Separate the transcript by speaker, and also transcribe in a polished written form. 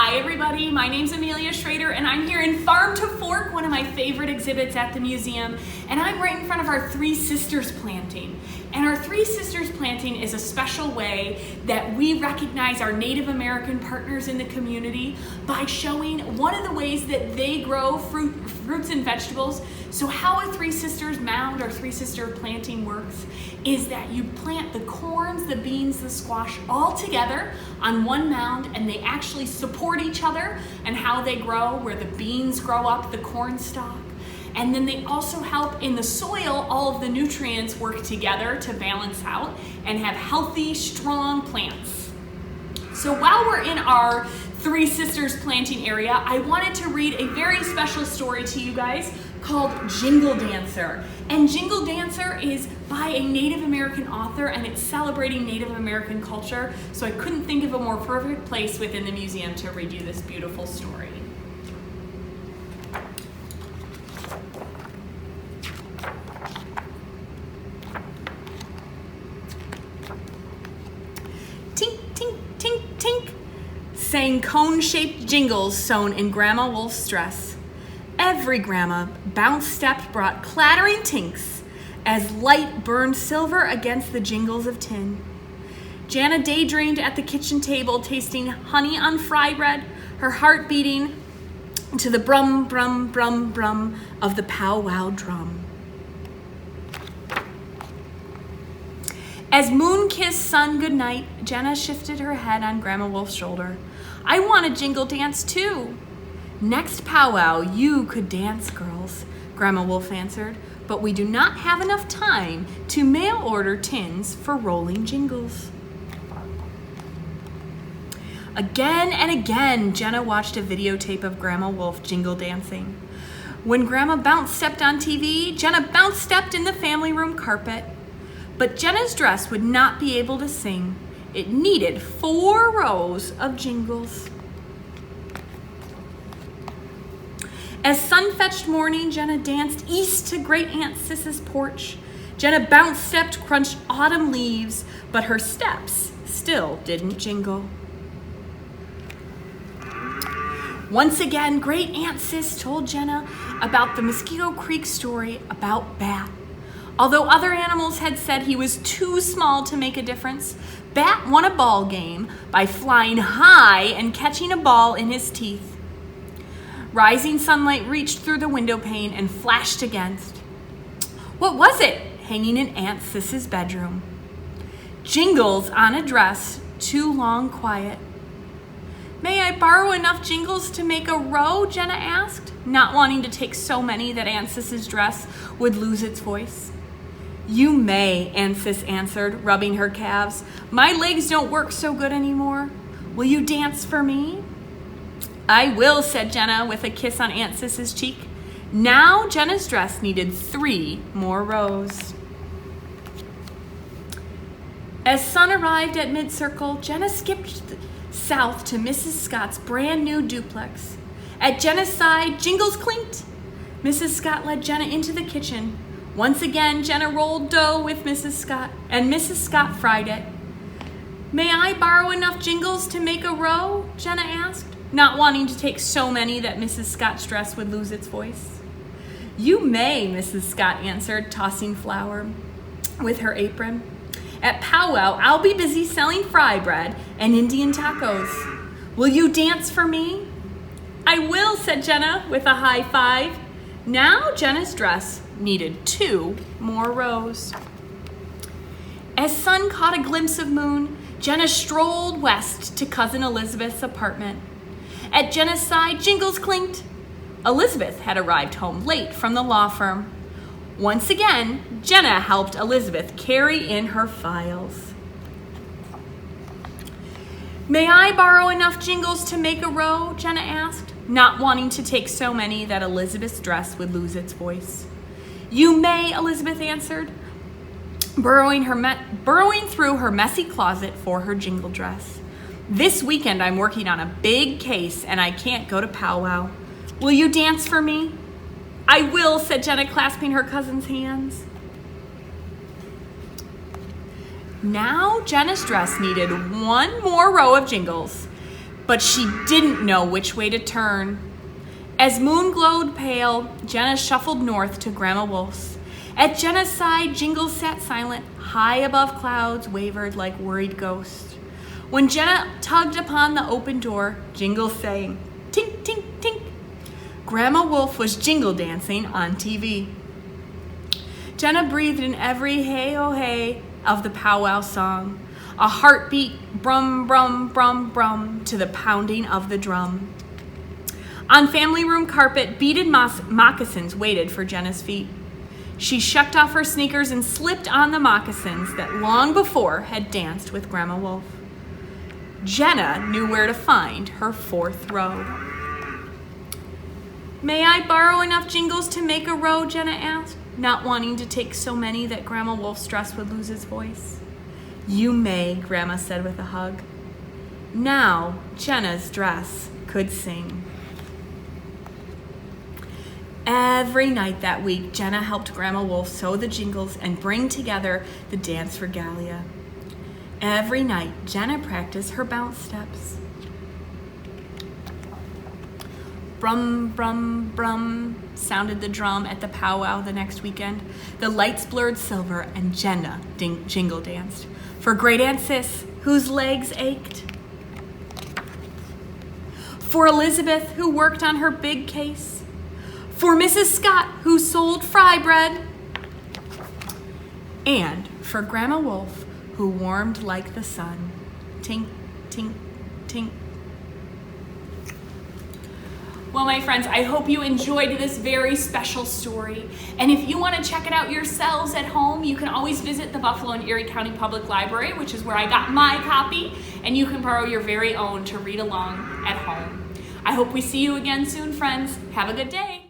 Speaker 1: Hi everybody, my name's Amelia Schrader and I'm here in Farm to Fork, one of my favorite exhibits at the museum, and I'm right in front of our Three Sisters planting. And our Three Sisters planting is a special way that we recognize our Native American partners in the community by showing one of the ways that they grow fruits and vegetables. So how a Three Sisters mound or Three Sister planting works is that you plant the corns, the beans, the squash all together on one mound, and they actually support each other and how they grow, where the beans grow up the corn stalk. And then they also help in the soil, all of the nutrients work together to balance out and have healthy, strong plants. So while we're in our Three Sisters planting area, I wanted to read a very special story to you guys called Jingle Dancer. And Jingle Dancer is by a Native American author, and it's celebrating Native American culture. So I couldn't think of a more perfect place within the museum to read you this beautiful story. Tink, tink, tink, tink, sang cone-shaped jingles sewn in Grandma Wolf's dress. Every grandma bounce-stepped brought clattering tinks as light burned silver against the jingles of tin. Jana daydreamed at the kitchen table, tasting honey on fry bread, her heart beating to the brum, brum, brum, brum of the powwow drum. As moon kissed sun goodnight, Jenna shifted her head on Grandma Wolf's shoulder. I want a jingle dance too. Next powwow, you could dance, girls, Grandma Wolf answered, but we do not have enough time to mail order tins for rolling jingles. Again and again, Jenna watched a videotape of Grandma Wolf jingle dancing. When Grandma bounce-stepped on TV, Jenna bounce-stepped in the family room carpet. But Jenna's dress would not be able to sing. It needed 4 rows of jingles. As sun-fetched morning, Jenna danced east to Great Aunt Sis's porch. Jenna bounce-stepped, crunched autumn leaves, but her steps still didn't jingle. Once again, Great Aunt Sis told Jenna about the Mosquito Creek story about Bat. Although other animals had said he was too small to make a difference, Bat won a ball game by flying high and catching a ball in his teeth. Rising sunlight reached through the window pane and flashed against. What was it hanging in Aunt Sis's bedroom? Jingles on a dress, too long quiet. May I borrow enough jingles to make a row? Jenna asked, not wanting to take so many that Aunt Sis's dress would lose its voice. You may, Aunt Sis answered, rubbing her calves. My legs don't work so good anymore. Will you dance for me? I will, said Jenna with a kiss on Aunt Sis's cheek. Now Jenna's dress needed 3 more rows. As sun arrived at mid-circle, Jenna skipped south to Mrs. Scott's brand new duplex. At Jenna's side, jingles clinked. Mrs. Scott led Jenna into the kitchen. Once again, Jenna rolled dough with Mrs. Scott, and Mrs. Scott fried it. May I borrow enough jingles to make a row? Jenna asked, not wanting to take so many that Mrs. Scott's dress would lose its voice. You may, Mrs. Scott answered, tossing flour with her apron. At powwow, I'll be busy selling fry bread and Indian tacos. Will you dance for me? I will, said Jenna with a high five. Now Jenna's dress needed 2 more rows. As sun caught a glimpse of moon, Jenna strolled west to Cousin Elizabeth's apartment. At Jenna's side, jingles clinked. Elizabeth had arrived home late from the law firm. Once again, Jenna helped Elizabeth carry in her files. May I borrow enough jingles to make a row? Jenna asked, not wanting to take so many that Elizabeth's dress would lose its voice. You may, Elizabeth answered, burrowing through her messy closet for her jingle dress. This weekend I'm working on a big case and I can't go to powwow. Will you dance for me? I will, said Jenna, clasping her cousin's hands. Now Jenna's dress needed 1 more row of jingles. but she didn't know which way to turn. As moon glowed pale, Jenna shuffled north to Grandma Wolf's. At Jenna's side, Jingle sat silent, high above clouds, wavered like worried ghosts. When Jenna tugged upon the open door, Jingle sang, tink, tink, tink. Grandma Wolf was jingle dancing on TV. Jenna breathed in every hey-oh-hey of the powwow song, a heartbeat brum, brum, brum, brum to the pounding of the drum. On family room carpet, beaded moccasins waited for Jenna's feet. She shucked off her sneakers and slipped on the moccasins that long before had danced with Grandma Wolf. Jenna knew where to find her fourth row. "May I borrow enough jingles to make a row?" Jenna asked, not wanting to take so many that Grandma Wolf's dress would lose its voice. "You may," Grandma said with a hug. Now Jenna's dress could sing. Every night that week, Jenna helped Grandma Wolf sew the jingles and bring together the dance regalia. Every night, Jenna practiced her bounce steps. Brum, brum, brum, sounded the drum at the powwow the next weekend. The lights blurred silver and Jenna jingle danced. For Great Aunt Sis, whose legs ached. For Elizabeth, who worked on her big case. For Mrs. Scott, who sold fry bread. And for Grandma Wolf, who warmed like the sun. Tink, tink, tink. Well, my friends, I hope you enjoyed this very special story. And if you want to check it out yourselves at home, you can always visit the Buffalo and Erie County Public Library, which is where I got my copy, and you can borrow your very own to read along at home. I hope we see you again soon, friends. Have a good day.